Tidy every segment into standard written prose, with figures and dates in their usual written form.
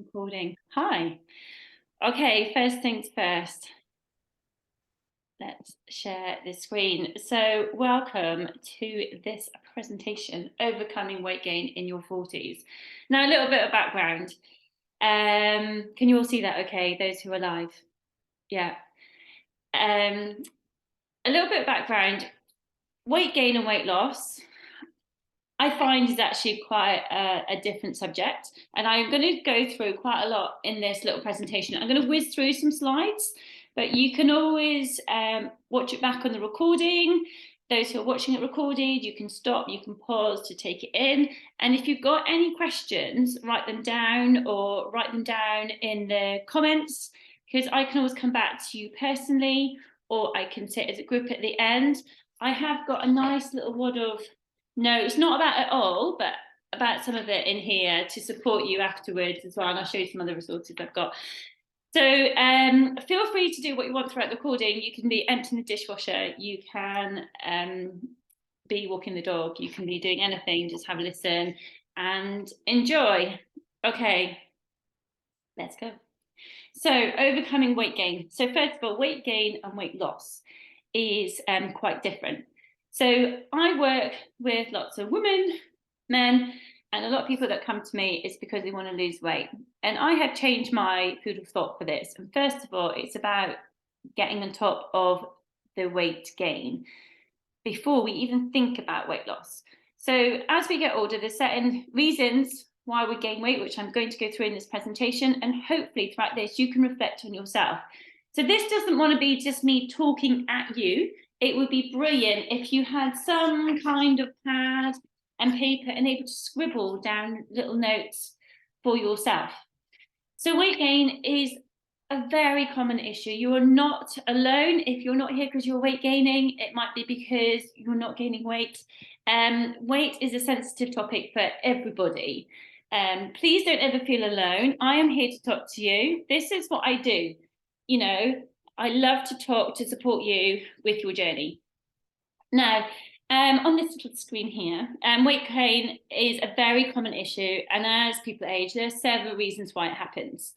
Recording. Hi. Okay, first things first. Let's share the screen. So, welcome to this presentation, Overcoming Weight Gain in Your 40s. Now, a little bit of background. Can you all see that okay, those who are live? Yeah. A little bit of background. Weight gain and weight loss, I find, is actually quite a different subject. And I'm going to go through quite a lot in this little presentation. I'm going to whiz through some slides, but you can always watch it back on the recording. Those who are watching it recorded, you can stop, you can pause to take it in. And if you've got any questions, write them down or write them down in the comments, because I can always come back to you personally, or I can sit as a group at the end. I have got a nice little wad of notes, not about it all, but about some of it in here to support you afterwards as well. And I'll show you some other resources I've got. So feel free to do what you want throughout the recording. You can be emptying the dishwasher, you can be walking the dog, you can be doing anything, just have a listen and enjoy. Okay, let's go. So overcoming weight gain. So first of all, weight gain and weight loss is quite different. So I work with lots of women, men, and a lot of people that come to me is because they want to lose weight. And I have changed my food of thought for this. And first of all, it's about getting on top of the weight gain before we even think about weight loss. So as we get older, there's certain reasons why we gain weight, which I'm going to go through in this presentation. And hopefully throughout this, you can reflect on yourself. So this doesn't want to be just me talking at you. It would be brilliant if you had some kind of pad and paper and able to scribble down little notes for yourself. So weight gain is a very common issue. You are not alone. If you're not here because you're weight gaining, it might be because you're not gaining weight. Weight is a sensitive topic for everybody. Please don't ever feel alone. I am here to talk to you. This is what I do. You know, I love to talk to support you with your journey. Now, on this little screen here, weight gain is a very common issue, and as people age, there are several reasons why it happens.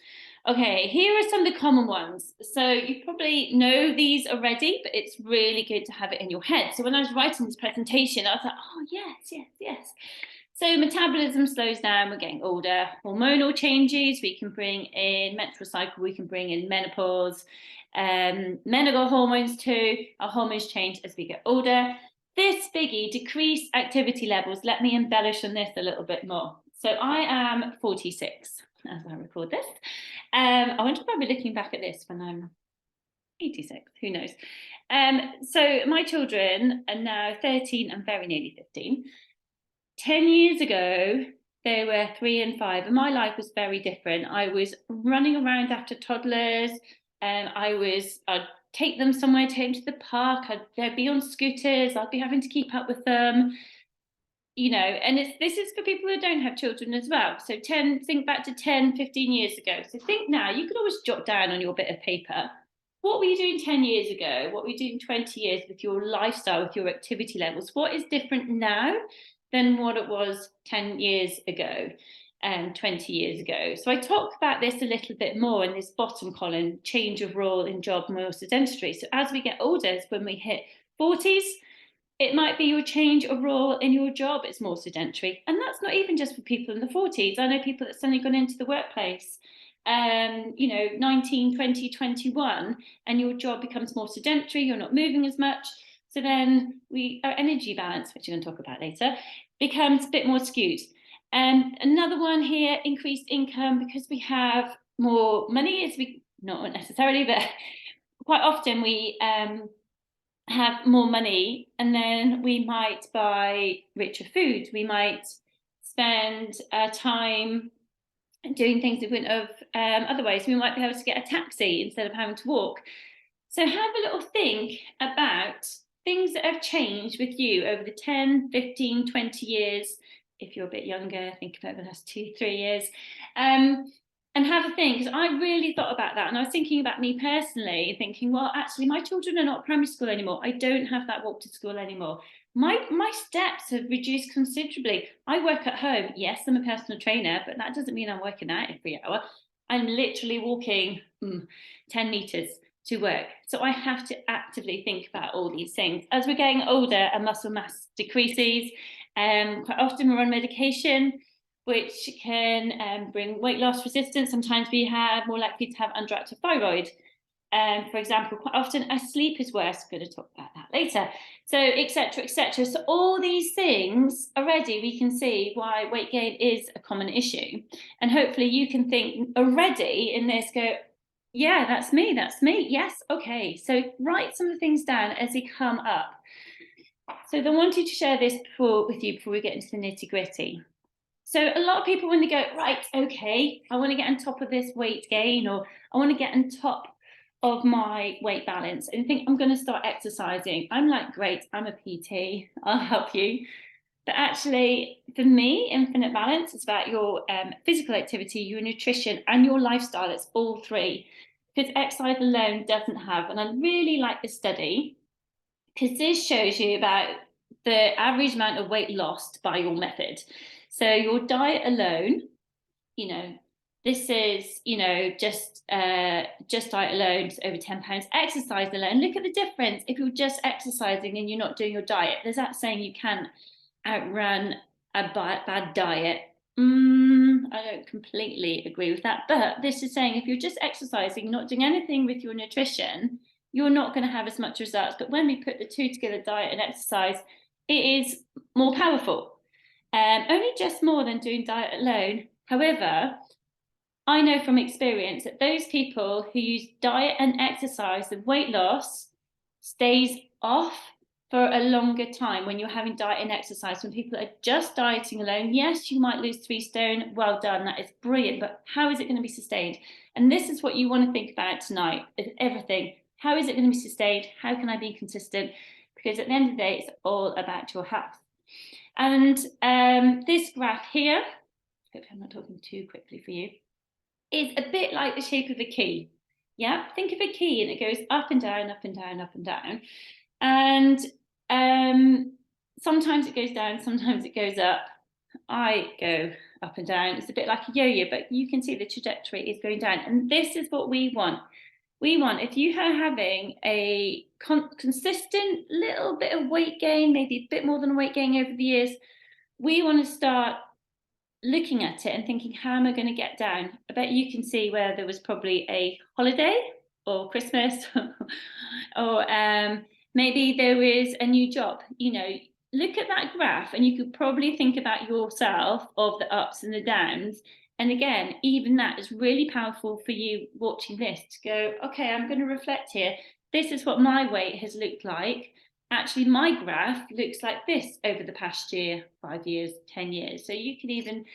Okay, here are some of the common ones. So you probably know these already, but it's really good to have it in your head. So when I was writing this presentation, I was like, oh, yes. So metabolism slows down, we're getting older. Hormonal changes, we can bring in menstrual cycle, we can bring in menopause. Men have got hormones too. Our hormones change as we get older. This biggie, decreased activity levels. Let me embellish on this a little bit more. So I am 46 as I record this. I wonder if I'll be looking back at this when I'm 86, who knows. So my children are now 13 and very nearly 15. 10 years ago, they were 3 and 5, and my life was very different. I was running around after toddlers, and I'd take them somewhere, take them to the park, they'd be on scooters, I'd be having to keep up with them, you know, and this is for people who don't have children as well. So think back to 10, 15 years ago. So think now, you can always jot down on your bit of paper, what were you doing 10 years ago? What were you doing 20 years with your lifestyle, with your activity levels? What is different now than what it was 10 years ago and 20 years ago? So I talk about this a little bit more in this bottom column, change of role in job, more sedentary. So as we get older, when we hit 40s, it might be your change of role in your job, it's more sedentary. And that's not even just for people in the 40s. I know people that suddenly gone into the workplace, 19, 20, 21, and your job becomes more sedentary, you're not moving as much. So then our energy balance, which we're going to talk about later, becomes a bit more skewed. And another one here, increased income, because we have more money, not necessarily, but quite often we have more money, and then we might buy richer food. We might spend time doing things we wouldn't have otherwise. We might be able to get a taxi instead of having to walk. So have a little think about things that have changed with you over the 10, 15, 20 years. If you're a bit younger, think about the last 2, 3 years. And have a think, because I really thought about that. And I was thinking about me personally, thinking, well, actually, my children are not primary school anymore. I don't have that walk to school anymore. My steps have reduced considerably. I work at home. Yes, I'm a personal trainer, but that doesn't mean I'm working out every hour. I'm literally walking 10 meters to work. So I have to actively think about all these things. As we're getting older and muscle mass decreases, quite often we're on medication, which can bring weight loss resistance. Sometimes we have more likely to have underactive thyroid. For example, quite often our sleep is worse. I'm going to talk about that later. So, etc., etc. So, all these things already we can see why weight gain is a common issue, and hopefully you can think already in this. Go, yeah, that's me. That's me. Yes, okay. So, write some of the things down as they come up. So, I wanted to share this with you before we get into the nitty gritty. So a lot of people, when they go, right, okay, I want to get on top of this weight gain, or I want to get on top of my weight balance, and think I'm going to start exercising. I'm like, great, I'm a PT, I'll help you. But actually, for me, infinite balance is about your physical activity, your nutrition, and your lifestyle. It's all three. Because exercise alone doesn't have, and I really like this study, because this shows you about the average amount of weight lost by your method. So your diet alone, you know, this is, just diet alone, it's over 10 pounds. Exercise alone, look at the difference. If you're just exercising and you're not doing your diet, there's that saying you can't outrun a bad diet. I don't completely agree with that, but this is saying if you're just exercising, not doing anything with your nutrition, you're not going to have as much results. But when we put the two together, diet and exercise, it is more powerful. Only just more than doing diet alone. However, I know from experience that those people who use diet and exercise, the weight loss stays off for a longer time when you're having diet and exercise. When people are just dieting alone, yes, you might lose 3 stone. Well done, that is brilliant. But how is it going to be sustained? And this is what you want to think about tonight, is everything. How is it going to be sustained? How can I be consistent? Because at the end of the day, it's all about your health. And this graph here, hope I'm not talking too quickly for you, is a bit like the shape of a key. Yeah, think of a key and it goes up and down, up and down, up and down. And sometimes it goes down, sometimes it goes up. I go up and down. It's a bit like a yo-yo, but you can see the trajectory is going down. And this is what we want. We want, if you are having a consistent little bit of weight gain, maybe a bit more than weight gain over the years, we want to start looking at it and thinking, how am I going to get down? I bet you can see where there was probably a holiday or Christmas or maybe there was a new job. Look at that graph and you could probably think about yourself of the ups and the downs. And again, even that is really powerful for you watching this to go, okay, I'm going to reflect here. This is what my weight has looked like. Actually, my graph looks like this over the past year, 5 years, 10 years. So you can even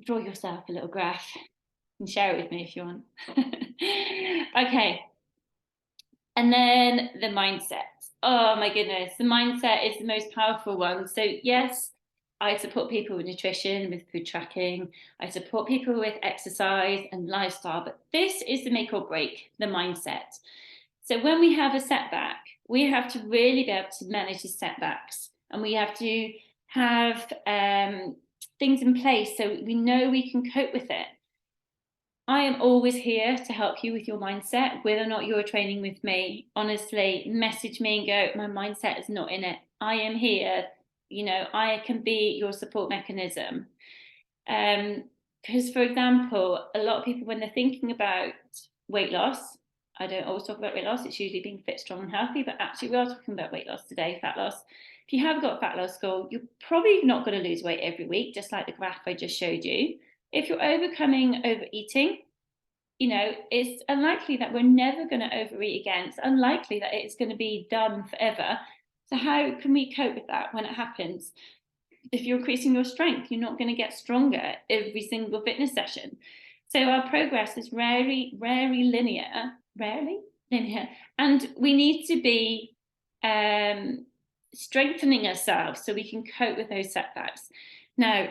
draw yourself a little graph and share it with me if you want. Okay. And then the mindset. Oh my goodness, the mindset is the most powerful one. So yes, I support people with nutrition, with food tracking. I support people with exercise and lifestyle, but this is the make or break, the mindset. So when we have a setback, we have to really be able to manage the setbacks, and we have to have things in place so we know we can cope with it. I am always here to help you with your mindset, whether or not you're training with me. Honestly, message me and go, my mindset is not in it. I am here. I can be your support mechanism. Because, for example, a lot of people, when they're thinking about weight loss, I don't always talk about weight loss. It's usually being fit, strong, and healthy. But actually, we are talking about weight loss today, fat loss. If you have got fat loss goal, you're probably not going to lose weight every week, just like the graph I just showed you. If you're overcoming overeating, it's unlikely that we're never going to overeat again. It's unlikely that it's going to be done forever. So how can we cope with that when it happens? If you're increasing your strength, you're not going to get stronger every single fitness session. So our progress is rarely linear, and we need to be strengthening ourselves so we can cope with those setbacks. Now,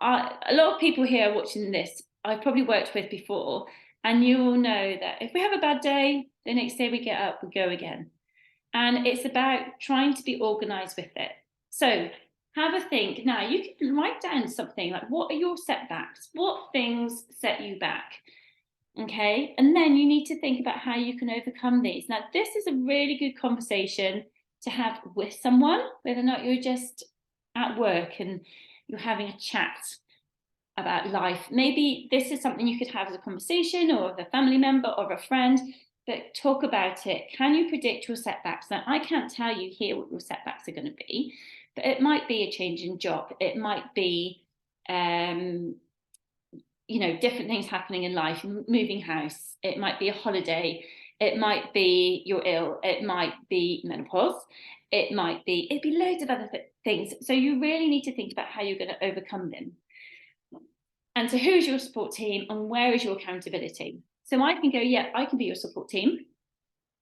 a lot of people here watching this, I've probably worked with before, and you will know that if we have a bad day, the next day we get up, we go again. And it's about trying to be organized with it. So have a think. Now, you can write down something like, what are your setbacks? What things set you back? Okay. And then you need to think about how you can overcome these. Now, this is a really good conversation to have with someone, whether or not you're just at work and you're having a chat about life. Maybe this is something you could have as a conversation or with a family member or a friend, but talk about it. Can you predict your setbacks? Now, I can't tell you here what your setbacks are going to be, but it might be a change in job. It might be, different things happening in life, moving house. It might be a holiday. It might be you're ill. It might be menopause. It'd be loads of other things. So you really need to think about how you're going to overcome them. And so who's your support team and where is your accountability? So I can go, yeah, I can be your support team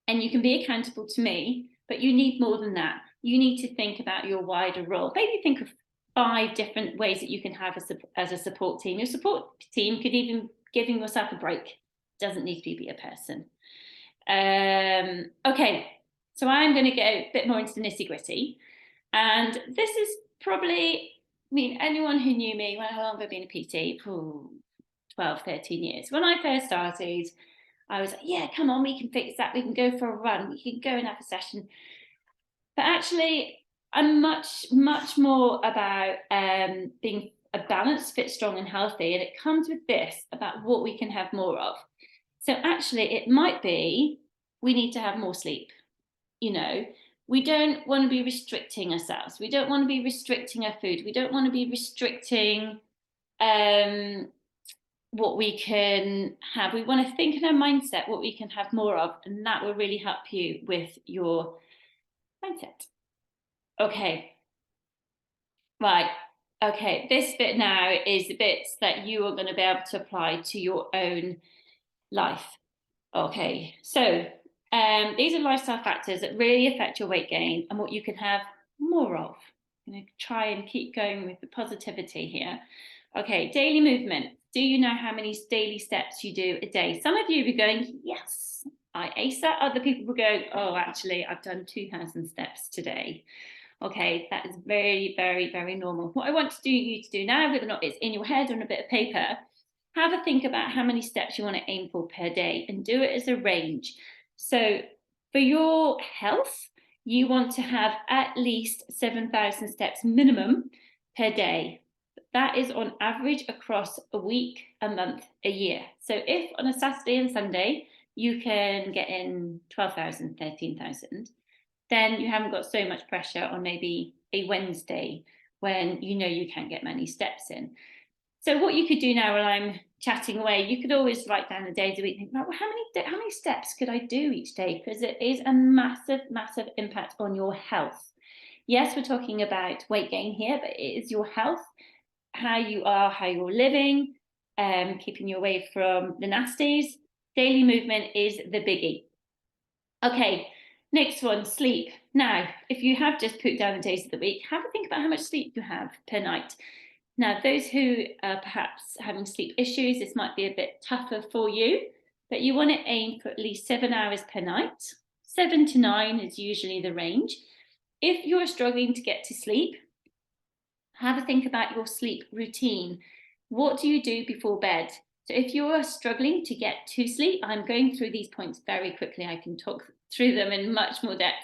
and you can be accountable to me, but you need more than that. You need to think about your wider role. Maybe think of 5 different ways that you can have as a support team. Your support team could even giving yourself a break. Doesn't need to be a person. Okay, so I'm going to go a bit more into the nitty gritty. And this is probably, anyone who knew me, how long have I been a PT? 12, 13 years. When I first started, I was like, yeah, come on, we can fix that. We can go for a run. We can go and have a session. But actually, I'm much, much more about being a balanced, fit, strong, and healthy. And it comes with this about what we can have more of. So actually, it might be we need to have more sleep. We don't want to be restricting ourselves. We don't want to be restricting our food. We don't want to be restricting what we can have. We want to think in our mindset what we can have more of, and that will really help you with your mindset. Okay. Right. Okay. This bit now is the bits that you are going to be able to apply to your own life. Okay. So these are lifestyle factors that really affect your weight gain and what you can have more of. I'm going to try and keep going with the positivity here. Okay, daily movement. Do you know how many daily steps you do a day? Some of you will be going, yes, I ace that. Other people will go, oh, actually, I've done 2,000 steps today. Okay, that is very, very, very normal. What I want you to do now, whether or not it's in your head or on a bit of paper, have a think about how many steps you want to aim for per day and do it as a range. So for your health, you want to have at least 7,000 steps minimum per day. That is on average across a week, a month, a year. So if on a Saturday and Sunday, you can get in 12,000, 13,000, then you haven't got so much pressure on maybe a Wednesday when you can't get many steps in. So what you could do now while I'm chatting away, you could always write down the days a week and think, well, how many steps could I do each day? Because it is a massive, massive impact on your health. Yes, we're talking about weight gain here, but it is your health, how you are, how you're living, keeping you away from the nasties. Daily movement is the biggie. Okay, next one, sleep. Now, if you have just put down the days of the week, have a think about how much sleep you have per night. Now, those who are perhaps having sleep issues, this might be a bit tougher for you, but you want to aim for at least 7 hours per night. 7 to 9 is usually the range. If you're struggling to get to sleep, have a think about your sleep routine. What do you do before bed? So if you're struggling to get to sleep, I'm going through these points very quickly. I can talk through them in much more depth.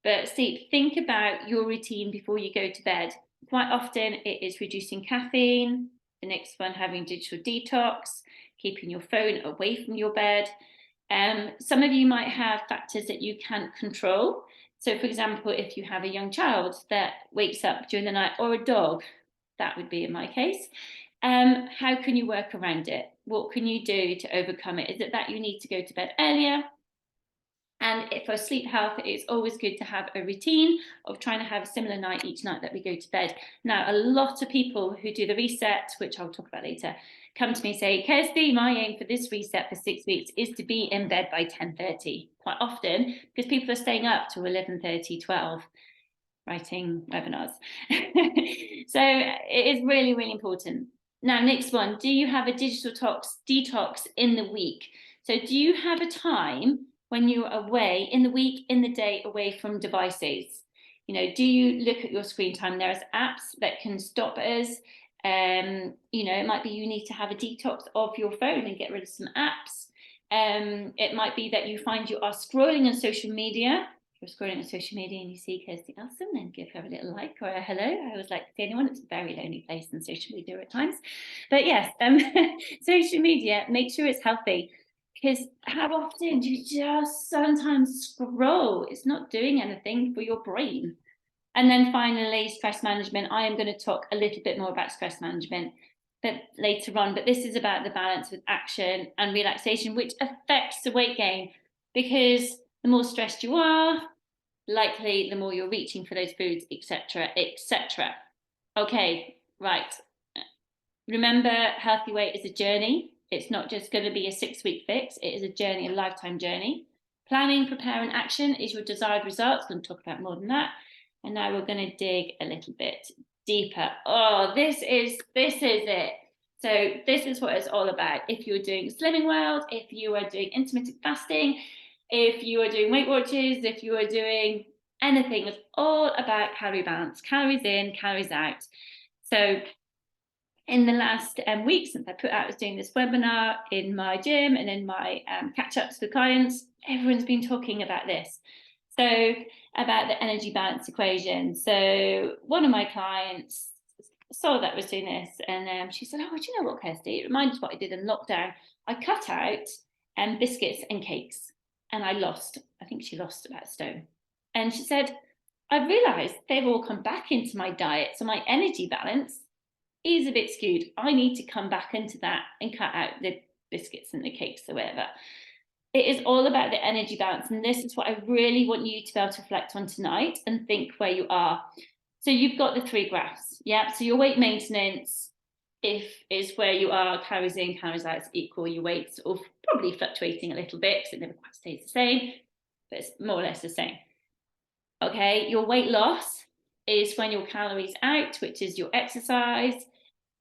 But sleep, think about your routine before you go to bed. Quite often it is reducing caffeine, the next one having digital detox, keeping your phone away from your bed. Some of you might have factors that you can't control. So for example, if you have a young child that wakes up during the night or a dog, that would be in my case. How can you work around it? What can you do to overcome it? Is it that you need to go to bed earlier? And for sleep health, it's always good to have a routine of trying to have a similar night each night that we go to bed. Now, a lot of people who do the reset, which I'll talk about later, come to me and say, Kirsty, my aim for this reset for 6 weeks is to be in bed by 10:30. Quite often, because people are staying up to 11:30, 12, writing webinars. So it is really, really important. Now, next one, do you have a digital detox in the week? So do you have a time when you're away in the week, in the day, away from devices? You know, do you look at your screen time? There's apps that can stop us. You know, it might be you need to have a detox of your phone and get rid of some apps. It might be that you find you are scrolling on social media. If you're scrolling on social media and you see Kirsty Elson, then give her a little like or a hello. I always like to see anyone. It's a very lonely place on social media at times. But yes, social media, make sure it's healthy. Because how often do you just sometimes scroll? It's not doing anything for your brain. And then finally, stress management. I am going to talk a little bit more about stress management but later on, but this is about the balance with action and relaxation, which affects the weight gain, because the more stressed you are, likely the more you're reaching for those foods, etc., etc. Okay, right. Remember, healthy weight is a journey. It's not just going to be a 6-week fix. It is a journey, a lifetime journey. Planning, prepare, and action is your desired results. I'm going to talk about more than that. And now we're going to dig a little bit deeper. Oh, this is it. So this is what it's all about. If you're doing Slimming World, if you are doing intermittent fasting, if you are doing Weight Watchers, if you are doing anything, it's all about calorie balance, calories in, calories out. So in the last week since I was doing this webinar in my gym and in my catch-ups with clients, everyone's been talking about this. So about the energy balance equation. So one of my clients saw that I was doing this, and she said, oh, do you know what, Kirsty? It reminds me what I did in lockdown. I cut out biscuits and cakes, and I think she lost about a stone. And she said, I realised they've all come back into my diet, so my energy balance is a bit skewed. I need to come back into that and cut out the biscuits and the cakes or whatever. It is all about the energy balance. And this is what I really want you to be able to reflect on tonight and think where you are. So you've got the 3 graphs. Yeah. So your weight maintenance is where you are, calories in, calories out is equal. Your weight's probably fluctuating a little bit because it never quite stays the same, but it's more or less the same. Okay. Your weight loss is when your calories out, which is your exercise,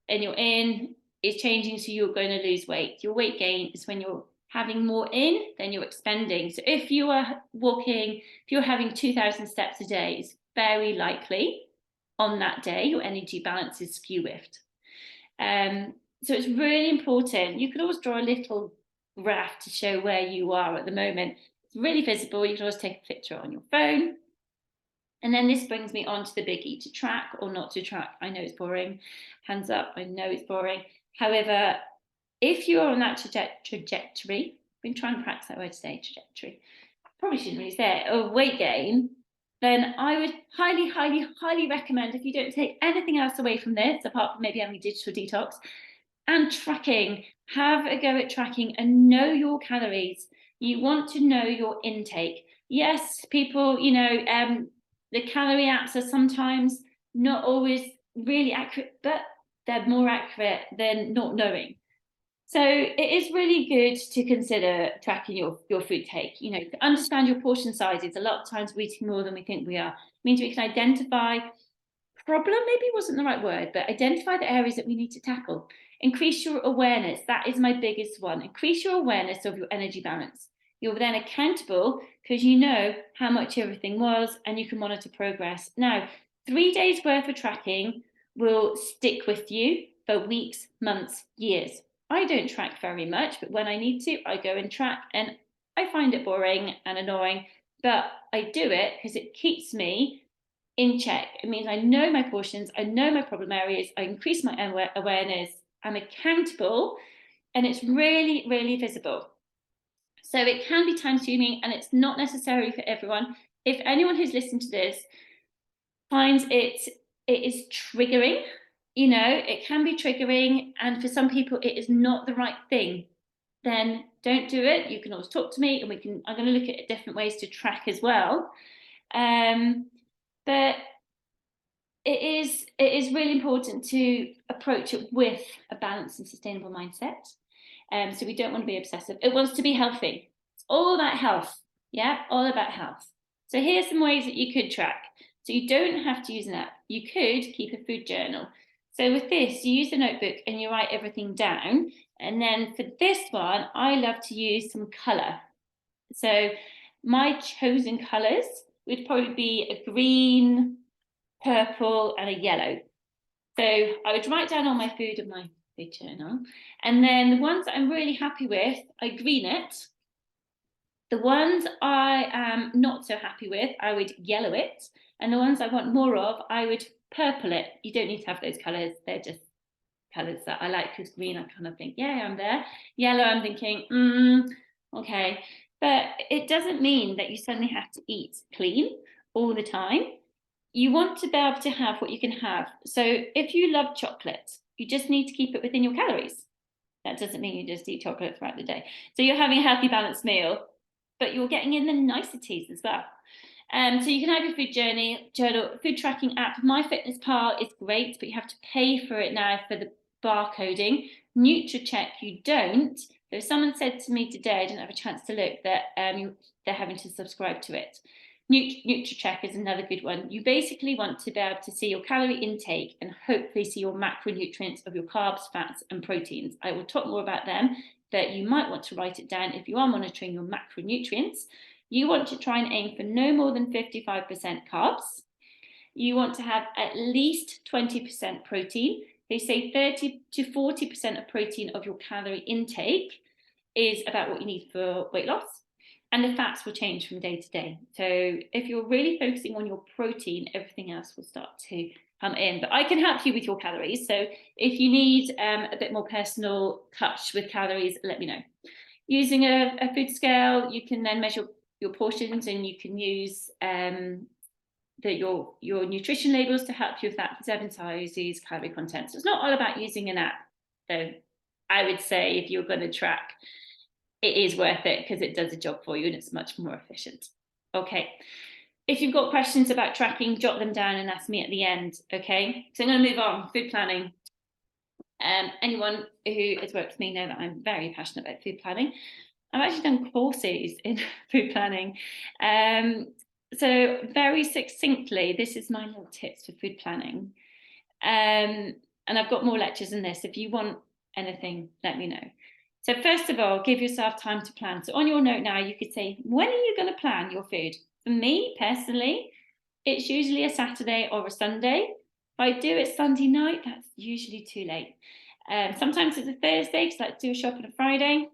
and your in is changing, so you're going to lose weight. Your weight gain is when you're having more in than you're expending. So if you are walking, if you're having 2,000 steps a day, it's very likely on that day your energy balance is skew-whiffed. So it's really important. You could always draw a little graph to show where you are at the moment. It's really visible. You can always take a picture on your phone. And then this brings me on to the biggie, to track or not to track. I know it's boring. Hands up, I know it's boring. However, if you're on that trajectory, I've been trying to practice that word today, trajectory, probably shouldn't really say it, of weight gain, then I would highly, highly, highly recommend, if you don't take anything else away from this, apart from maybe having a digital detox, and tracking, have a go at tracking and know your calories. You want to know your intake. Yes, people, you know, the calorie apps are sometimes not always really accurate, but they're more accurate than not knowing. So it is really good to consider tracking your food take, you know, to understand your portion sizes. A lot of times we're eating more than we think we are. It means we can identify problem, maybe wasn't the right word, but identify the areas that we need to tackle. Increase your awareness. That is my biggest one. Increase your awareness of your energy balance. You're then accountable because you know how much everything was and you can monitor progress. Now, 3 days worth of tracking will stick with you for weeks, months, years. I don't track very much, but when I need to, I go and track, and I find it boring and annoying, but I do it because it keeps me in check. It means I know my portions, I know my problem areas, I increase my awareness, I'm accountable, and it's really, really visible. So it can be time consuming and it's not necessary for everyone. If anyone who's listened to this finds it is triggering, you know, it can be triggering, and for some people it is not the right thing, then don't do it. You can always talk to me and I'm going to look at different ways to track as well. But it is really important to approach it with a balanced and sustainable mindset. So we don't want to be obsessive. It wants to be healthy. It's all about health. Yeah, all about health. So here's some ways that you could track. So you don't have to use an app. You could keep a food journal. So with this, you use a notebook and you write everything down. And then for this one, I love to use some colour. So my chosen colours would probably be a green, purple, and a yellow. So I would write down all my food in my food journal. And then the ones that I'm really happy with, I green it. The ones I am not so happy with, I would yellow it. And the ones I want more of, I would purple it. You don't need to have those colours. They're just colours that I like, because green, I kind of think, yeah, I'm there. Yellow, I'm thinking, okay. But it doesn't mean that you suddenly have to eat clean all the time. You want to be able to have what you can have. So if you love chocolate, you just need to keep it within your calories. That doesn't mean you just eat chocolate throughout the day. So you're having a healthy, balanced meal, but you're getting in the niceties as well. So you can have your food journal, food tracking app. MyFitnessPal is great, but you have to pay for it now for the barcoding. NutriCheck, you don't. If someone said to me today, I didn't have a chance to look, that they're having to subscribe to it. NutriCheck is another good one. You basically want to be able to see your calorie intake and hopefully see your macronutrients of your carbs, fats, and proteins. I will talk more about them, but you might want to write it down if you are monitoring your macronutrients. You want to try and aim for no more than 55% carbs. You want to have at least 20% protein. They say 30 to 40% of protein of your calorie intake is about what you need for weight loss. And the fats will change from day to day. So if you're really focusing on your protein, everything else will start to come in. But I can help you with your calories. So if you need a bit more personal touch with calories, let me know. Using a food scale, you can then measure your portions, and you can use your nutrition labels to help you with that, serving sizes, calorie content. So it's not all about using an app. So I would say if you're going to track, it is worth it because it does a job for you and it's much more efficient. Okay. If you've got questions about tracking, jot them down and ask me at the end. Okay. So I'm going to move on. Food planning. Anyone who has worked with me know that I'm very passionate about food planning. I've actually done courses in food planning. So very succinctly, this is my little tips for food planning. And I've got more lectures in this. If you want anything, let me know. So first of all, give yourself time to plan. So on your note now, you could say, when are you going to plan your food? For me, personally, it's usually a Saturday or a Sunday. If I do it Sunday night, that's usually too late. Sometimes it's a Thursday because I like to do a shop on a Friday.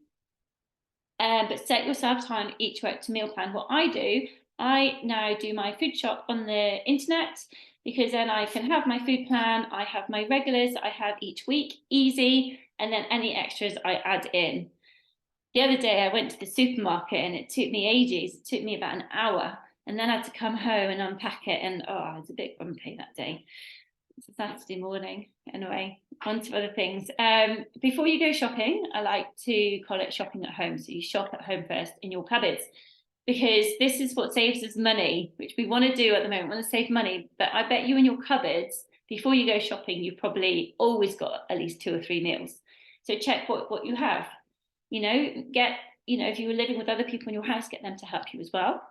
But set yourself time each week to meal plan. What I do, I now do my food shop on the internet, because then I can have my food plan. I have my regulars I have each week, easy, and then any extras I add in. The other day I went to the supermarket and it took me ages. It took me about an hour, and then I had to come home and unpack it, and I was a bit grumpy that day. It's a Saturday morning. Anyway, on to other things. Before you go shopping, I like to call it shopping at home. So you shop at home first in your cupboards, because this is what saves us money, which we want to do at the moment. We want to save money, but I bet you in your cupboards, before you go shopping, you've probably always got at least 2 or 3 meals. So check what you have. If you were living with other people in your house, get them to help you as well.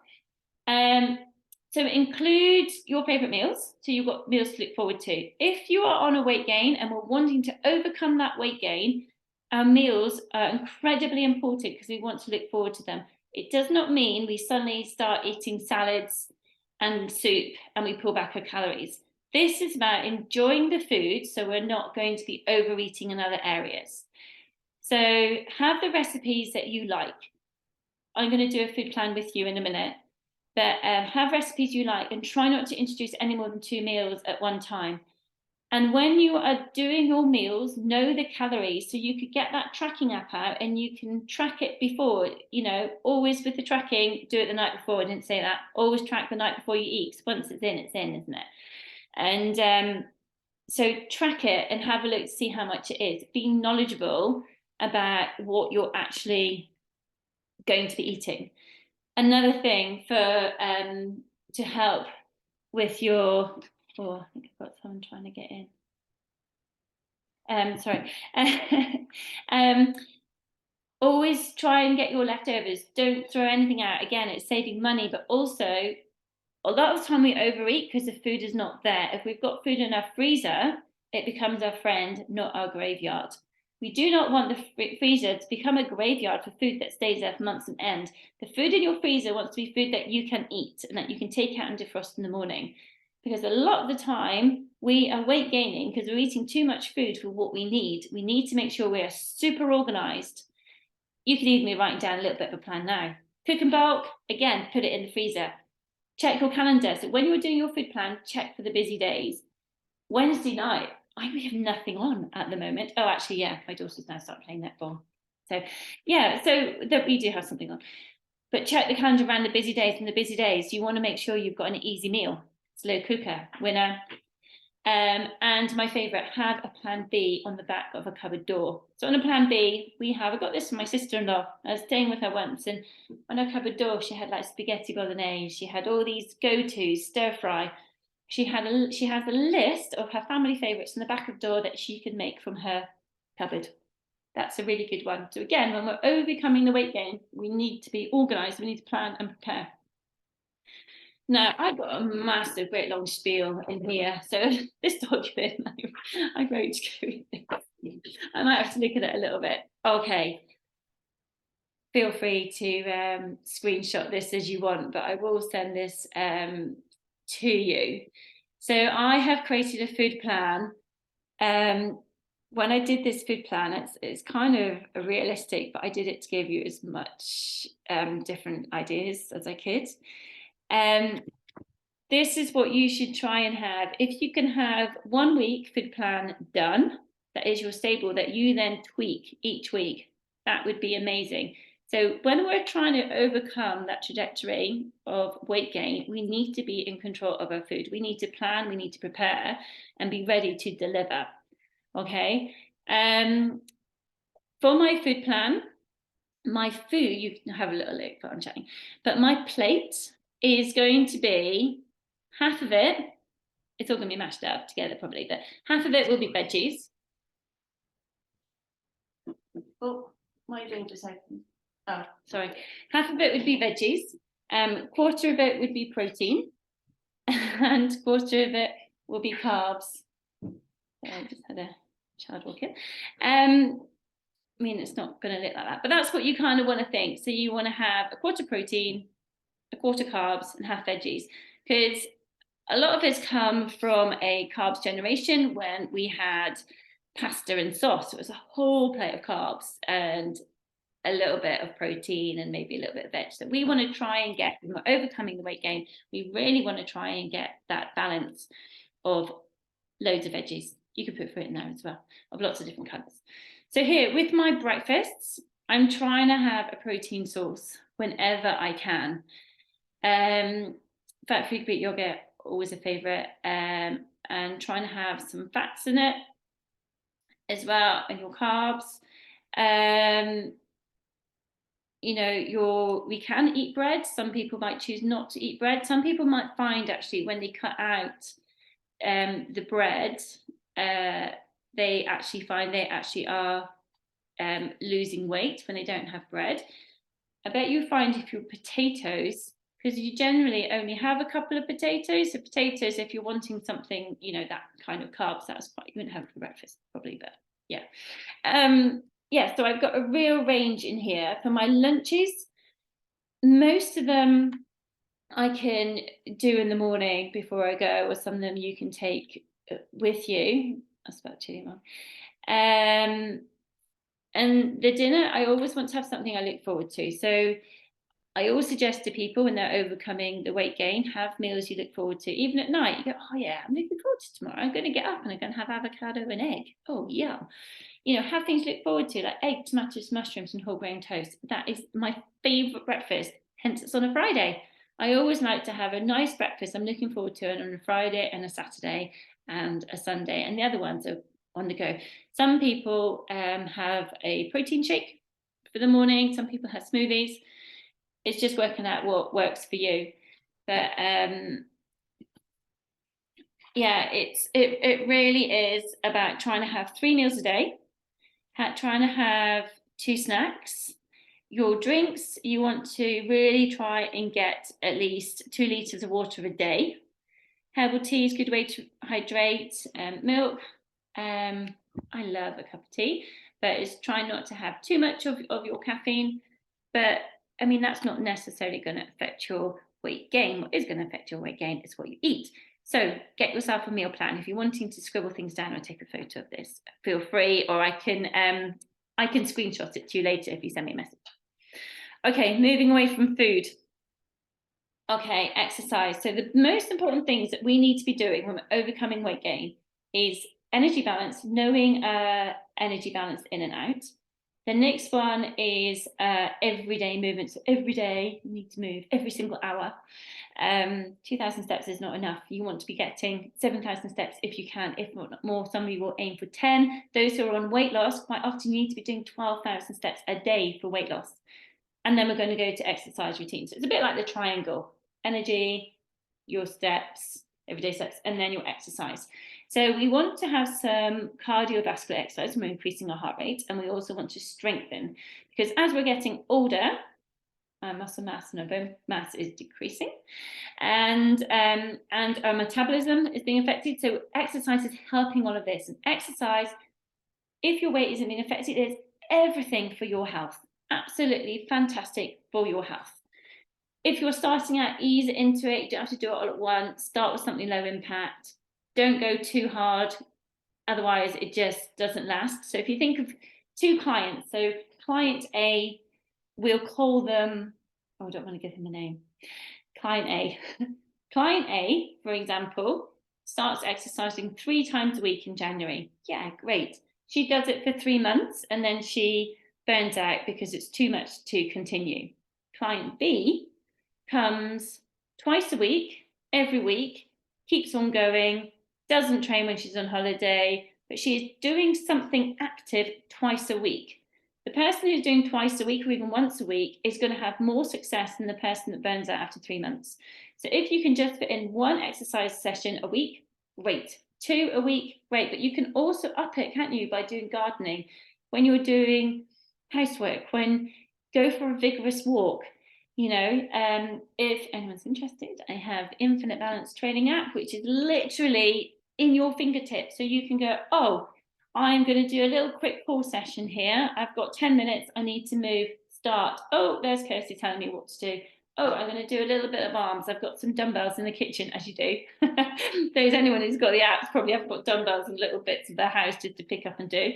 So include your favourite meals, so you've got meals to look forward to. If you are on a weight gain and we're wanting to overcome that weight gain, our meals are incredibly important because we want to look forward to them. It does not mean we suddenly start eating salads and soup and we pull back our calories. This is about enjoying the food, so we're not going to be overeating in other areas. So have the recipes that you like. I'm going to do a food plan with you in a minute. But have recipes you like, and try not to introduce any more than 2 meals at one time. And when you are doing your meals, know the calories. So you could get that tracking app out and you can track it before, always with the tracking, do it the night before. I didn't say that. Always track the night before you eat, because once it's in, isn't it? And so track it and have a look to see how much it is. Be knowledgeable about what you're actually going to be eating. Another thing to help with your, I think I've got someone trying to get in. Sorry. Always try and get your leftovers. Don't throw anything out. Again, it's saving money, but also a lot of the time we overeat because the food is not there. If we've got food in our freezer, it becomes our friend, not our graveyard. We do not want the freezer to become a graveyard for food that stays there for months on end. The food in your freezer wants to be food that you can eat and that you can take out and defrost in the morning. Because a lot of the time we are weight gaining because we're eating too much food for what we need. We need to make sure we are super organized. You can even be writing down a little bit of a plan now. Cook in bulk, again, put it in the freezer. Check your calendar. So when you're doing your food plan, check for the busy days. Wednesday night, I have nothing on at the moment. Oh, actually, yeah, my daughter's now started playing netball. So yeah, so that we do have something on. But check the calendar around the busy days. And the busy days, you want to make sure you've got an easy meal. Slow cooker, winner. And my favourite, have a plan B on the back of a cupboard door. So on a plan B, I got this from my sister-in-law. I was staying with her once, and on her cupboard door, she had like spaghetti bolognese. She had all these go-tos, stir fry. She has a list of her family favourites in the back of the door that she could make from her cupboard. That's a really good one. So again, when we're overcoming the weight gain, we need to be organised. We need to plan and prepare. Now, I've got a massive, great long spiel in here. So this document I wrote to go. I might have to look at it a little bit. Okay. Feel free to screenshot this as you want, but I will send this to you. So I have created a food plan. When I did this food plan, it's kind of realistic, but I did it to give you as much different ideas as I could. This is what you should try and have. If you can have 1 week food plan done, that is your stable, that you then tweak each week, that would be amazing. So when we're trying to overcome that trajectory of weight gain, we need to be in control of our food. We need to plan, we need to prepare and be ready to deliver. Okay. For my food plan, my food, you can have a little look, but I'm chatting. But my plate is going to be half of it. It's all going to be mashed up together probably, but half of it will be veggies. Oh, my door just opened. Oh, sorry. Half of it would be veggies. Quarter of it would be protein, and quarter of it will be carbs. So I just had a child walk in. I mean, it's not going to look like that, but that's what you kind of want to think. So you want to have a quarter protein, a quarter carbs, and half veggies, because a lot of this come from a carbs generation when we had pasta and sauce. It was a whole plate of carbs and a little bit of protein and maybe a little bit of veg. So we want to try and get, when we're overcoming the weight gain, we really want to try and get that balance of loads of veggies. You can put fruit in there as well, of lots of different colours. So here, with my breakfasts, I'm trying to have a protein source whenever I can. Fat-free Greek yogurt, always a favourite, and trying to have some fats in it as well, and your carbs. You know, we can eat bread. Some people might choose not to eat bread. Some people might find actually when they cut out the bread, they actually find they actually are losing weight when they don't have bread. I bet you find if your potatoes, because you generally only have a couple of potatoes. So potatoes, if you're wanting something, you know, that kind of carbs, that's quite, you wouldn't have for breakfast probably, but yeah. Yeah, so I've got a real range in here. For my lunches, most of them I can do in the morning before I go, or some of them you can take with you. That's about too long. And the dinner, I always want to have something I look forward to. So I always suggest to people when they're overcoming the weight gain, have meals you look forward to. Even at night, you go, oh yeah, I'm looking forward to tomorrow. I'm going to get up and I'm going to have avocado and egg. Oh yeah. You know, have things to look forward to, like egg, tomatoes, mushrooms, and whole grain toast. That is my favourite breakfast, hence it's on a Friday. I always like to have a nice breakfast I'm looking forward to it on a Friday and a Saturday and a Sunday, and the other ones are on the go. Some people have a protein shake for the morning, some people have smoothies. It's just working out what works for you. But yeah, it really is about trying to have 3 meals a day, trying to have 2 snacks. Your drinks, you want to really try and get at least 2 litres of water a day. Herbal tea is a good way to hydrate. Milk, I love a cup of tea, but it's try not to have too much of your caffeine. But I mean, that's not necessarily going to affect your weight gain. What is going to affect your weight gain is what you eat. So get yourself a meal plan. If you're wanting to scribble things down or take a photo of this, feel free, or I can screenshot it to you later if you send me a message. Okay, moving away from food. Okay, exercise. So the most important things that we need to be doing when we're overcoming weight gain is energy balance, knowing energy balance in and out. The next one is everyday movement. So every day you need to move every single hour. 2,000 steps is not enough. You want to be getting 7,000 steps if you can, if not more. Some of you will aim for 10. Those who are on weight loss, quite often you need to be doing 12,000 steps a day for weight loss. And then we're going to go to exercise routine. So it's a bit like the triangle: energy, your steps, everyday steps, and then your exercise. So we want to have some cardiovascular exercise when we're increasing our heart rate, and we also want to strengthen, because as we're getting older, our muscle mass and our bone mass is decreasing, and our metabolism is being affected. So exercise is helping all of this. And exercise, if your weight isn't being affected, is everything for your health. Absolutely fantastic for your health. If you're starting out, ease into it. You don't have to do it all at once. Start with something low impact. Don't go too hard, otherwise it just doesn't last. So if you think of two clients, so client A, we'll call them, oh, I don't want to give him a name. Client A. Client A, for example, starts exercising 3 times a week in January. Yeah, great. She does it for 3 months and then she burns out because it's too much to continue. Client B comes twice a week, every week, keeps on going, doesn't train when she's on holiday, but she is doing something active twice a week. The person who's doing twice a week or even once a week is going to have more success than the person that burns out after 3 months. So if you can just fit in 1 exercise session a week, great. 2 a week, great. But you can also up it, can't you, by doing gardening, when you're doing housework, when go for a vigorous walk. You know, if anyone's interested, I have Infinite Balance Training app, which is literally in your fingertips. So you can go, oh, I'm going to do a little quick pull session here. I've got 10 minutes. I need to move. Start. Oh, there's Kirsty telling me what to do. Oh, I'm going to do a little bit of arms. I've got some dumbbells in the kitchen, as you do. There's anyone who's got the apps probably have got dumbbells and little bits of their house just to pick up and do.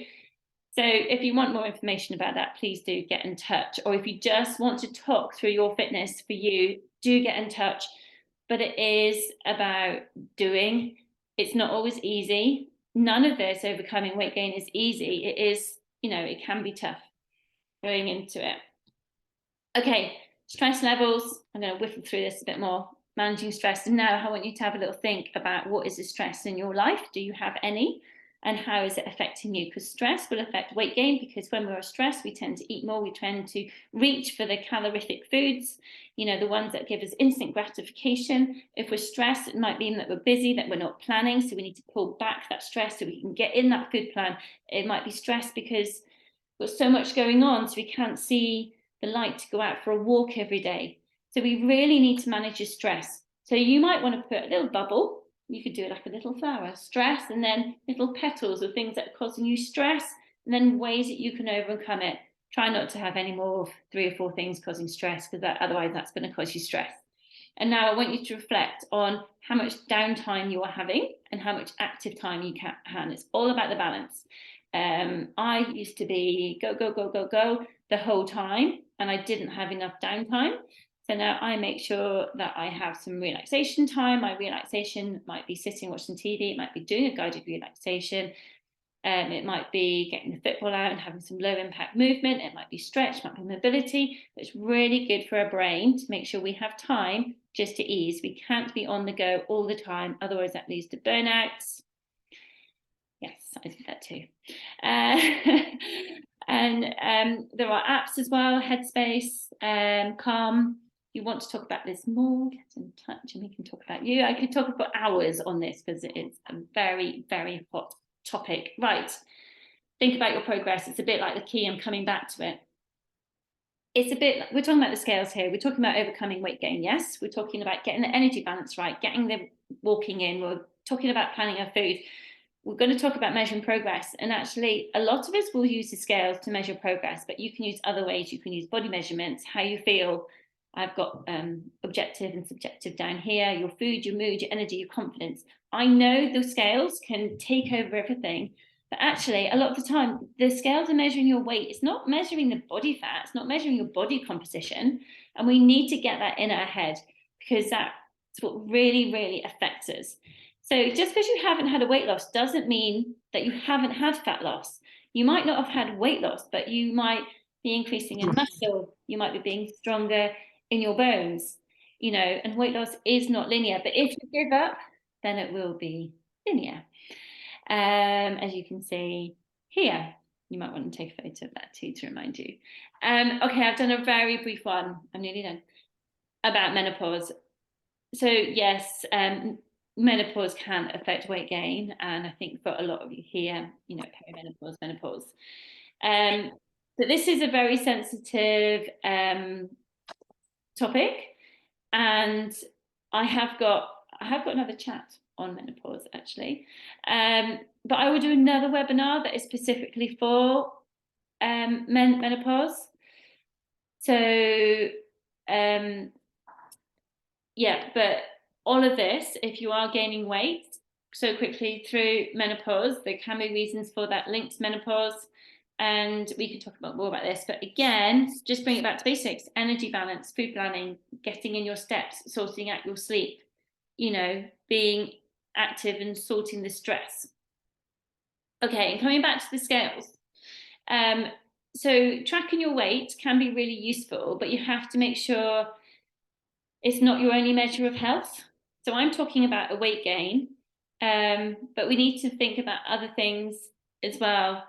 So if you want more information about that, please do get in touch. Or if you just want to talk through your fitness for you, do get in touch. But it is about doing. It's not always easy. None of this overcoming weight gain is easy. It is, you know, it can be tough going into it. Okay, stress levels. I'm going to whiffle through this a bit more. Managing stress. And now I want you to have a little think about what is the stress in your life. Do you have any? And how is it affecting you? Because stress will affect weight gain, because when we're stressed, we tend to eat more. We tend to reach for the calorific foods, you know, the ones that give us instant gratification. If we're stressed, it might mean that we're busy, that we're not planning. So we need to pull back that stress so we can get in that food plan. It might be stress because there's so much going on, so we can't see the light to go out for a walk every day. So we really need to manage your stress. So you might want to put a little bubble. You could do it like a little flower, stress, and then little petals of things that are causing you stress, and then ways that you can overcome it. Try not to have any more of 3 or 4 things causing stress, because otherwise that's going to cause you stress. And now I want you to reflect on how much downtime you are having and how much active time you can. It's all about the balance. I used to be go, go, go, go, go the whole time, and I didn't have enough downtime. So now I make sure that I have some relaxation time. My relaxation might be sitting watching TV. It might be doing a guided relaxation. It might be getting the football out and having some low impact movement. It might be stretch, it might be mobility. It's really good for our brain to make sure we have time just to ease. We can't be on the go all the time. Otherwise that leads to burnouts. Yes, I do that too. And there are apps as well, Headspace, Calm. If you want to talk about this more, get in touch and we can talk about you. I could talk for hours on this because it's a very, very hot topic. Right, think about your progress. It's a bit like the key. I'm coming back to it. It's a bit, we're talking about the scales here. We're talking about overcoming weight gain. Yes, we're talking about getting the energy balance right, getting the walking in. We're talking about planning our food. we're going to talk about measuring progress. And actually, a lot of us will use the scales to measure progress, but you can use other ways. You can use body measurements, how you feel. I've got objective and subjective down here, your food, your mood, your energy, your confidence. I know the scales can take over everything, but actually, a lot of the time, the scales are measuring your weight. It's not measuring the body fat. It's not measuring your body composition. And we need to get that in our head, because that's what really, really affects us. So just because you haven't had a weight loss doesn't mean that you haven't had fat loss. You might not have had weight loss, but you might be increasing in muscle. You might be being stronger in your bones, you know, and weight loss is not linear. But if you give up, then it will be linear. As you can see here, you might want to take a photo of that too to remind you. Okay, I've done a very brief one. I'm nearly done. About menopause. So yes, menopause can affect weight gain, and I think for a lot of you here, you know, perimenopause, menopause. But this is a very sensitive topic, and I have got another chat on menopause actually, but I will do another webinar that is specifically for menopause. So yeah, but all of this, if you are gaining weight so quickly through menopause, there can be reasons for that linked to menopause. And we can talk about more about this. But again, just bring it back to basics: energy balance, food planning, getting in your steps, sorting out your sleep, you know, being active and sorting the stress. Okay, and coming back to the scales. So tracking your weight can be really useful, but you have to make sure it's not your only measure of health. So I'm talking about a weight gain, but we need to think about other things as well,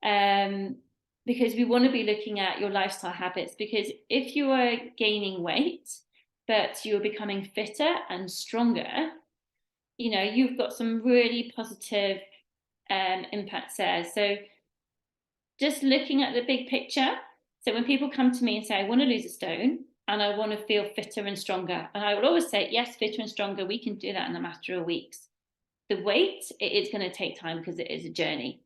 because we want to be looking at your lifestyle habits. Because if you are gaining weight, but you're becoming fitter and stronger, you know, you've got some really positive impacts there. So just looking at the big picture. So when people come to me and say, I want to lose a stone, and I want to feel fitter and stronger. And I would always say, yes, fitter and stronger, we can do that in a matter of weeks. The weight, it is going to take time because it is a journey.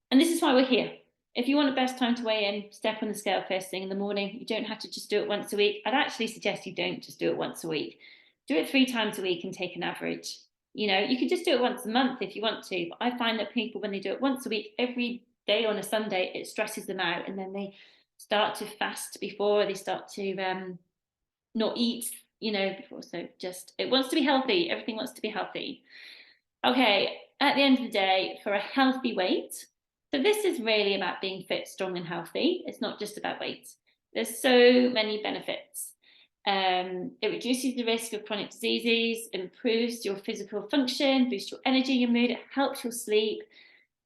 And this is why we're here. If you want the best time to weigh in, step on the scale first thing in the morning. You don't have to just do it once a week. I'd actually suggest you don't just do it once a week. Do it 3 times a week and take an average. You know, you could just do it once a month if you want to. But I find that people, when they do it once a week, every day on a Sunday, it stresses them out. And then they start to fast before, they start to not eat, you know, before. So just, it wants to be healthy. Everything wants to be healthy. Okay, at the end of the day, for a healthy weight, so this is really about being fit, strong and healthy. It's not just about weight. There's so many benefits. It reduces the risk of chronic diseases, improves your physical function, boosts your energy, your mood, it helps your sleep,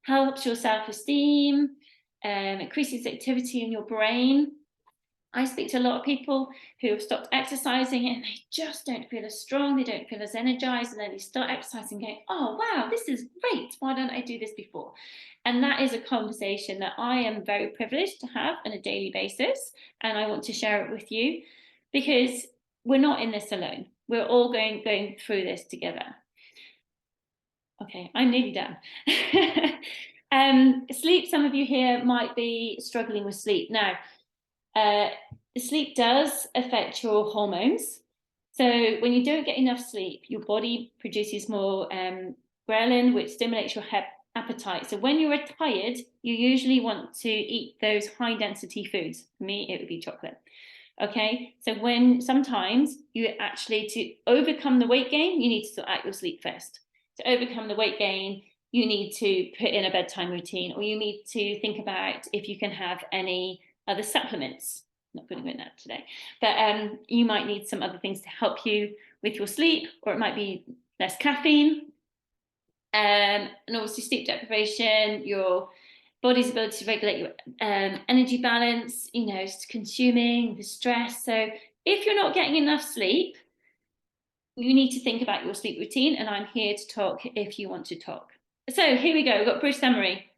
helps your self-esteem, increases activity in your brain. I speak to a lot of people who have stopped exercising and they just don't feel as strong, they don't feel as energized, and then they start exercising going, oh, wow, this is great. Why don't I do this before? And that is a conversation that I am very privileged to have on a daily basis. And I want to share it with you because we're not in this alone. We're all going through this together. Okay, I'm nearly done. Sleep, some of you here might be struggling with sleep. Now, sleep does affect your hormones. So when you don't get enough sleep, your body produces more ghrelin, which stimulates your appetite. So when you're tired, you usually want to eat those high density foods. For me, it would be chocolate. Okay, so when sometimes you actually, to overcome the weight gain, you need to sort out your sleep first. To overcome the weight gain, you need to put in a bedtime routine, or you need to think about if you can have any other supplements. I'm not going to go into that today, but you might need some other things to help you with your sleep, or it might be less caffeine. And obviously sleep deprivation, your body's ability to regulate your energy balance, you know, consuming the stress. So if you're not getting enough sleep, you need to think about your sleep routine, and I'm here to talk if you want to talk. So here we go, we've got brief summary.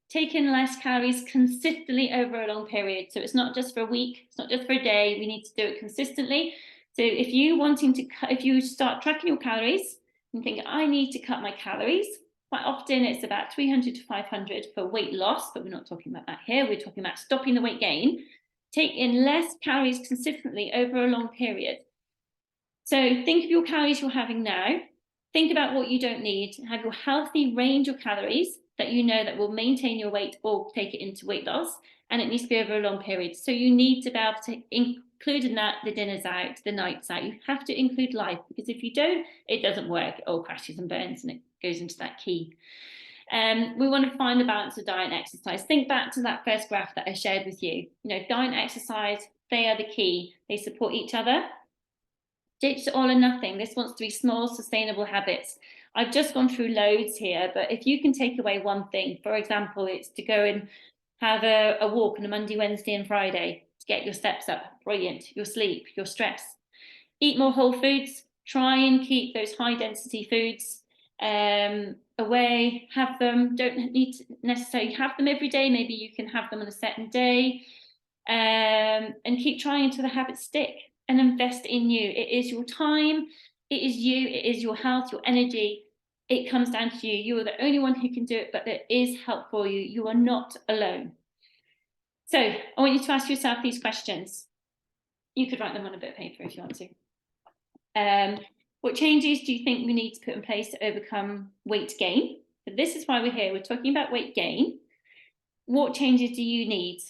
Take in less calories consistently over a long period. So it's not just for a week, it's not just for a day, we need to do it consistently. So if you start tracking your calories and think, I need to cut my calories, Quite often it's about 300 to 500 for weight loss, but we're not talking about that here. We're talking about stopping the weight gain. Take in less calories consistently over a long period. So think of your calories you're having now. Think about what you don't need. Have your healthy range of calories that you know that will maintain your weight or take it into weight loss. And it needs to be over a long period. So you need to be able to include in that the dinners out, the nights out. You have to include life, because if you don't, it doesn't work. It all crashes and burns, and it goes into that key. We want to find the balance of diet and exercise. Think back to that first graph that I shared with you. You know, diet and exercise, they are the key. They support each other. Ditch all or nothing. This wants to be small, sustainable habits. I've just gone through loads here, but if you can take away one thing, for example, it's to go and have a walk on a Monday, Wednesday, and Friday to get your steps up. Brilliant. Your sleep, your stress. Eat more whole foods. Try and keep those high density foods away. Have them. Don't need to necessarily have them every day. Maybe you can have them on a certain day, and keep trying until the habits stick. And invest in you. It is your time, it is you, it is your health, your energy. It comes down to you. You are the only one who can do it, but there is help for you. You are not alone. So I want you to ask yourself these questions. You could write them on a bit of paper if you want to. What changes do you think we need to put in place to overcome weight gain? So this is why we're here. We're talking about weight gain. What changes do you need?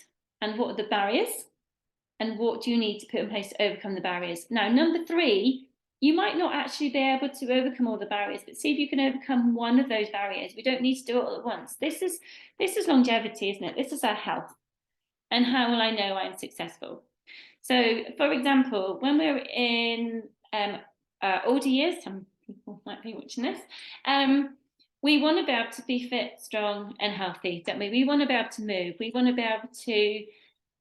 And what are the barriers? And what do you need to put in place to overcome the barriers? Now, number 3, you might not actually be able to overcome all the barriers, but see if you can overcome one of those barriers. We don't need to do it all at once. This is longevity, isn't it? This is our health. And how will I know I'm successful? So, for example, when we're in older years, some people might be watching this, we want to be able to be fit, strong, and healthy, don't we? We want to be able to move. We want to be able to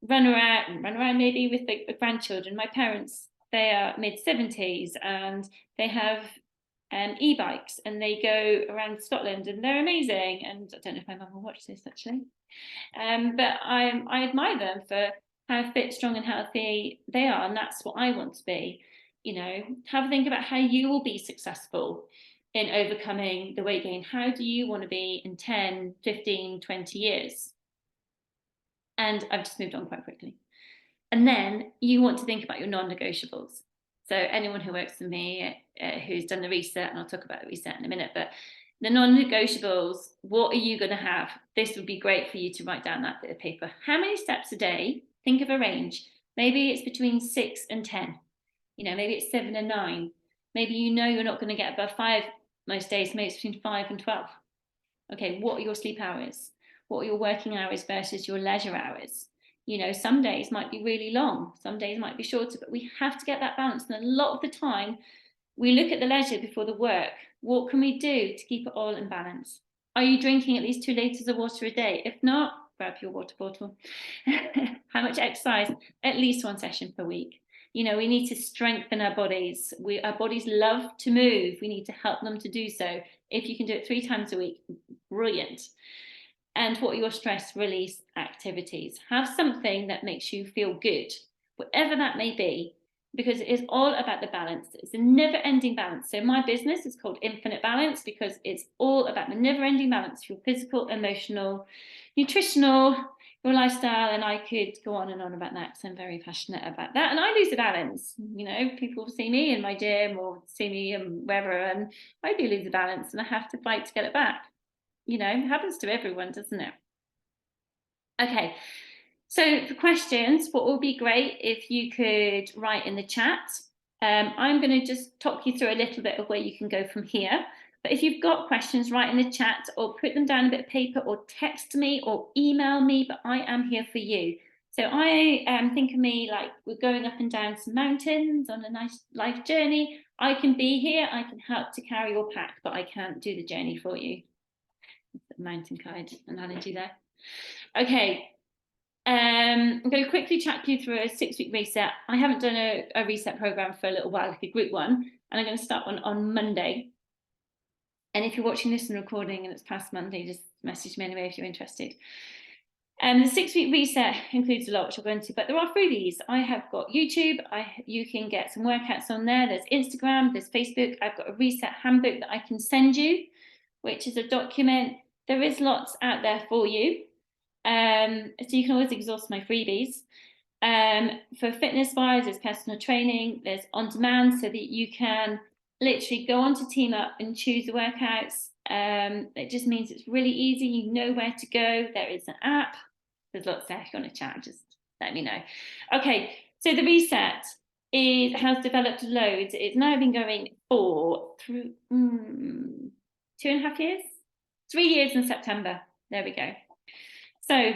run around maybe with the grandchildren. My parents, they are mid-70s and they have e-bikes, and they go around Scotland, and they're amazing. And I don't know if my mum will watch this actually, but I admire them for how fit, strong, and healthy they are, and that's what I want to be. You know, have a think about how you will be successful in overcoming the weight gain. How do you want to be in 10, 15, 20 years? And I've just moved on quite quickly. And then you want to think about your non-negotiables. So anyone who works for me, who's done the reset, and I'll talk about the reset in a minute, but the non-negotiables, what are you going to have? This would be great for you to write down that bit of paper. How many steps a day? Think of a range. Maybe it's between 6 and 10. You know, maybe it's 7 and 9. Maybe you know you're not going to get above 5 most days. Maybe it's between 5 and 12. Okay, what are your sleep hours? What are your working hours versus your leisure hours? You know, some days might be really long, some days might be shorter, but we have to get that balance. And a lot of the time, we look at the leisure before the work. What can we do to keep it all in balance? Are you drinking at least 2 liters of water a day? If not, grab your water bottle. How much exercise? At least 1 session per week. You know, we need to strengthen our bodies. Our bodies love to move. We need to help them to do so. If you can do it 3 times a week, brilliant. And what are your stress release activities? Have something that makes you feel good, whatever that may be, because it is all about the balance. It's a never-ending balance. So my business is called Infinite Balance because it's all about the never-ending balance, your physical, emotional, nutritional, your lifestyle. And I could go on and on about that because I'm very passionate about that. And I lose the balance. You know, people see me in my gym or see me wherever, and I do lose the balance, and I have to fight to get it back. You know, it happens to everyone, doesn't it? Okay, so for questions, what would be great if you could write in the chat. I'm going to just talk you through a little bit of where you can go from here. But if you've got questions, write in the chat or put them down a bit of paper or text me or email me, but I am here for you. So I think of me like we're going up and down some mountains on a nice life journey. I can be here, I can help to carry your pack, but I can't do the journey for you. Mountain guide analogy there. Okay, I'm going to quickly chat you through a 6-week reset. I haven't done a reset program for a little while, like a group one, and I'm going to start one on Monday. And if you're watching this and recording and it's past Monday, just message me anyway if you're interested. The 6-week reset includes a lot, which I'll go into, but there are freebies. I have got YouTube. You can get some workouts on there. There's Instagram, there's Facebook. I've got a reset handbook that I can send you, which is a document. There is lots out there for you. So you can always exhaust my freebies. For fitness wise, there's personal training, there's on demand, so that you can literally go on to Team Up and choose the workouts. It just means it's really easy. You know where to go. There is an app. There's lots there. If you want to chat, just let me know. Okay, so the reset has developed loads. It's now been going for 2.5 years, 3 years in September. There we go. So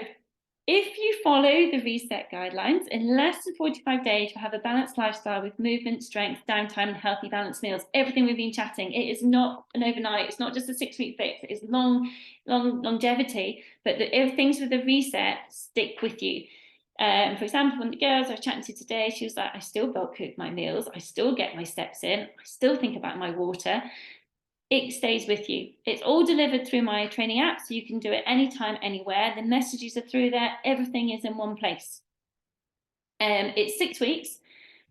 if you follow the reset guidelines, in less than 45 days, you'll have a balanced lifestyle with movement, strength, downtime, and healthy, balanced meals. Everything we've been chatting, it is not an overnight. It's not just a 6-week fix. It's longevity, but things with the reset stick with you. For example, one of the girls I was chatting to today, she was like, I still bulk cook my meals. I still get my steps in. I still think about my water. It stays with you. It's all delivered through my training app, so you can do it anytime, anywhere. The messages are through there. Everything is in one place. It's 6 weeks.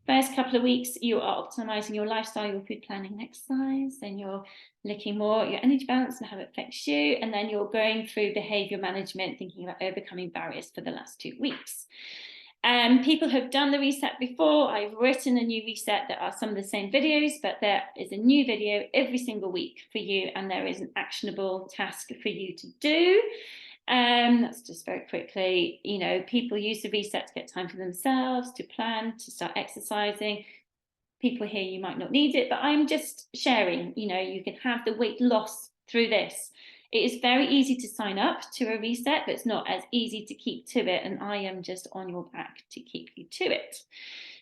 First couple of weeks, you are optimizing your lifestyle, your food planning and exercise. Then you're looking more at your energy balance and how it affects you. And then you're going through behavior management, thinking about overcoming barriers for the last 2 weeks. People have done the reset before. I've written a new reset that are some of the same videos, but there is a new video every single week for you, and there is an actionable task for you to do. That's just very quickly, people use the reset to get time for themselves, to plan, to start exercising. People here, you might not need it, but I'm just sharing, you can have the weight loss through this. It is very easy to sign up to a reset, but it's not as easy to keep to it. And I am just on your back to keep you to it.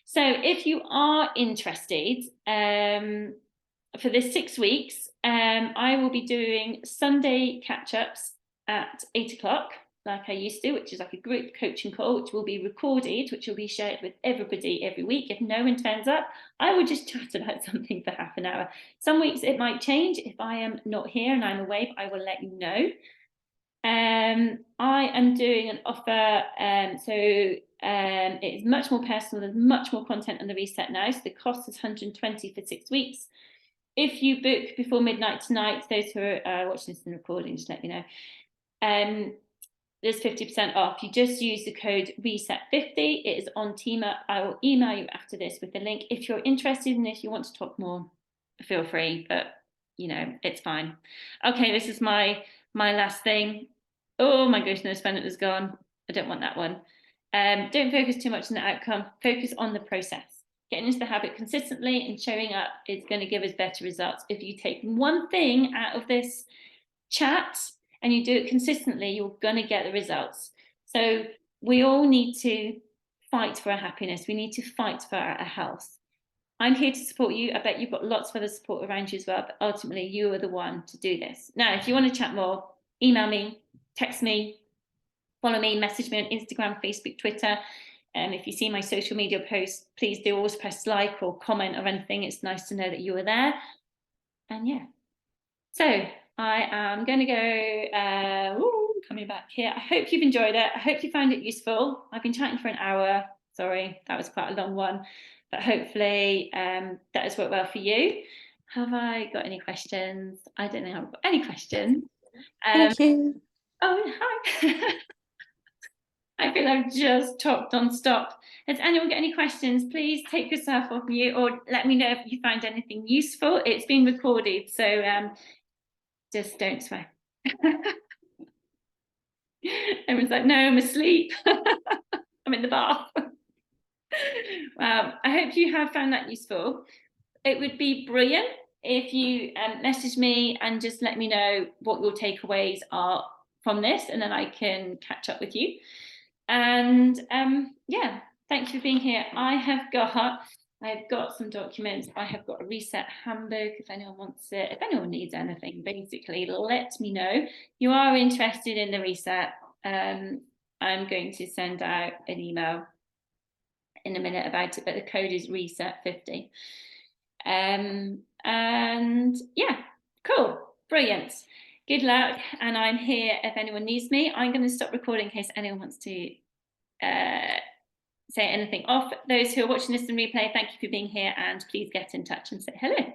So if you are interested, for this 6 weeks, I will be doing Sunday catch-ups at 8 o'clock, like I used to, which is like a group coaching call, which will be recorded, which will be shared with everybody every week. If no one turns up, I will just chat about something for half an hour. Some weeks it might change if I am not here and I'm away, but I will let you know. I am doing an offer, it's much more personal. There's much more content on the reset now, so the cost is 120 for 6 weeks. If you book before midnight tonight, those who are watching this in recording, just let me know. There's 50% off. You just use the code RESET50. It is on Team Up. I will email you after this with the link. If you're interested and if you want to talk more, feel free, but it's fine. Okay, this is my last thing. Oh my goodness, when it was gone. I don't want that one. Don't focus too much on the outcome. Focus on the process. Getting into the habit consistently and showing up is going to give us better results. If you take one thing out of this chat and you do it consistently, you're going to get the results. So we all need to fight for our happiness. We need to fight for our health. I'm here to support you. I bet you've got lots of other support around you as well, but ultimately you are the one to do this. Now, if you want to chat more, email me, text me, follow me, message me on Instagram, Facebook, Twitter. If you see my social media posts, please do always press like or comment or anything. It's nice to know that you are there. And yeah, so I am going to go, coming back here. I hope you've enjoyed it. I hope you found it useful. I've been chatting for an hour. Sorry, that was quite a long one, but hopefully that has worked well for you. Have I got any questions? I don't think I've got any questions. Thank you. Oh, hi. I feel I've just talked non-stop. Has anyone got any questions? Please take yourself off mute or let me know if you find anything useful. It's been recorded, so just don't swear. Everyone's like, no, I'm asleep. I'm in the bath. Well, I hope you have found that useful. It would be brilliant if you message me and just let me know what your takeaways are from this, and then I can catch up with you. And yeah, thanks for being here. I have got some documents. I have got a reset handbook if anyone wants it. If anyone needs anything, basically, let me know. You are interested in the reset. I'm going to send out an email in a minute about it, but the code is reset50. And yeah, cool, brilliant. Good luck, and I'm here if anyone needs me. I'm going to stop recording in case anyone wants to say anything off. Those who are watching this in replay, thank you for being here, and please get in touch and say hello.